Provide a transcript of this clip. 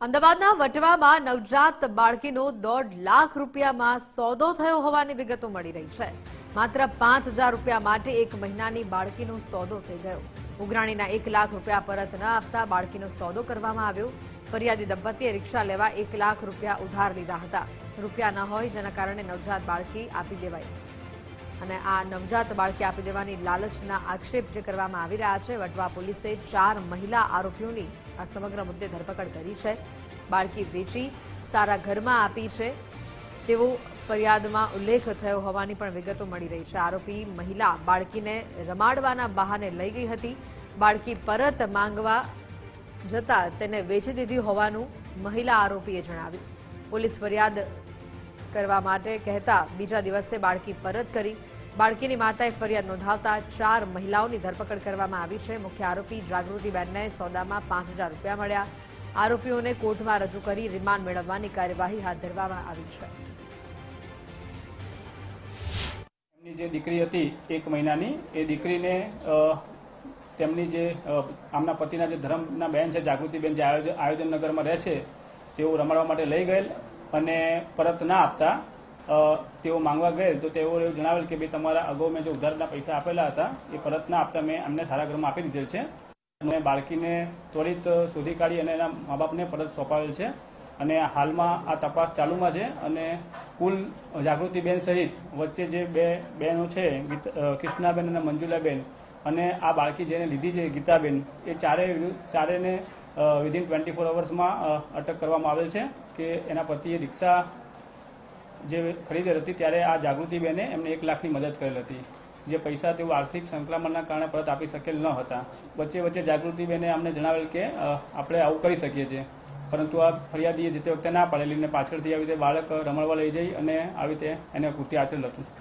અમદાવાદના વટવામાં નવજાત બાળકીનો 1.5 લાખ રૂપિયામાં સોદો થયો હોવાની વિગતો મળી રહી છે। માત્ર 5,000 રૂપિયા માટે 1 મહિનાની બાળકીનો સોદો થઈ ગયો। ઉઘરાણીના 1 લાખ રૂપિયા પરત ન આપતા બાળકીનો સોદો કરવામાં આવ્યો। ફરિયાદી દંપતીએ રિક્ષા લેવા 1 લાખ રૂપિયા ઉધાર લીધા હતા। રૂપિયા ન હોય જેના કારણે નવજાત બાળકી આપી દેવાઈ અને આ નવજાત બાળકી આપી દેવાની લાલચના આક્ષેપ જે કરવામાં આવી રહ્યા છે। વટવા પોલીસે 4 મહિલા આરોપીઓની આ સમગ્ર મુદ્દે ધરપકડ કરી છે। બાળકી વેચી સારા ઘરમાં આપી છે તેવો ફરિયાદમાં ઉલ્લેખ થયો હોવાની પણ વિગતો મળી રહી છે। આરોપી મહિલા બાળકીને રમાડવાના બહાને લઈ ગઈ હતી। બાળકી પરત માંગવા જતા તેને વેચી દીધી હોવાનું મહિલા આરોપીએ જણાવ્યું। પોલીસ ફરિયાદ કરવા માટે કહેતા બીજા દિવસે બાળકી પરત કરી। બાળકીની માતાએ ફરિયાદ નોંધાવતા 4 મહિલાઓની ધરપકડ કરવામાં આવી છે। મુખ્ય આરોપી જાગૃતિબેનને સોદામાં 5,000 રૂપિયા મળ્યા। આરોપીઓને કોર્ટમાં રજૂ કરી રિમાન્ડ મેળવવાની કાર્યવાહી હાથ ધરવામાં આવી છે। એમની જે દીકરી હતી 1 મહિનાની, એ દીકરીને તેમની જે આમના પતિના જે ધર્મના બેન છે જાગૃતિબેન, જે આયોજનનગરમાં રહે છે, તેઓ રમાડવા માટે લઈ ગયેલ અને પરત ના આપતા તેઓ માંગવા ગયેલ તો તેઓ એવું જણાવેલ કે ભાઈ તમારા અગાઉ મેં જે ઉધારના પૈસા આપેલા હતા એ પરત ના આપતા મેં અમને સારા ઘરમાં આપી દીધેલ છે અને બાળકીને ત્વરિત શોધી કાઢી અને એના મા બાપને પરત સોંપાવેલ છે અને હાલમાં આ તપાસ ચાલુમાં છે અને કુલ જાગૃતિબેન સહિત વચ્ચે જે 2 બહેનો છે, કૃષ્ણાબેન અને મંજુલાબેન, અને આ બાળકી જેને લીધી છે ગીતાબેન, એ ચારેને વિધિન 24 અવર્સમાં અટક કરવામાં આવેલ છે કે એના પતિએ રિક્ષા જે ખરીદેલ હતી ત્યારે આ જાગૃતિબેને એમને 1 લાખની મદદ કરેલ હતી, જે પૈસા તેઓ આર્થિક સંકલનના કારણે પરત આપી શકેલ ન હતા। વચ્ચે જાગૃતિબેને અમને જણાવેલ કે આપણે આવું કરી શકીએ છીએ, પરંતુ આ ફરિયાદીએ જે તે વખતે ના પાડેલી અને પાછળથી આવી રીતે બાળક રમાડવા લઈ જઈ અને આવી રીતે એને કૃત્ય આચરેલ હતું।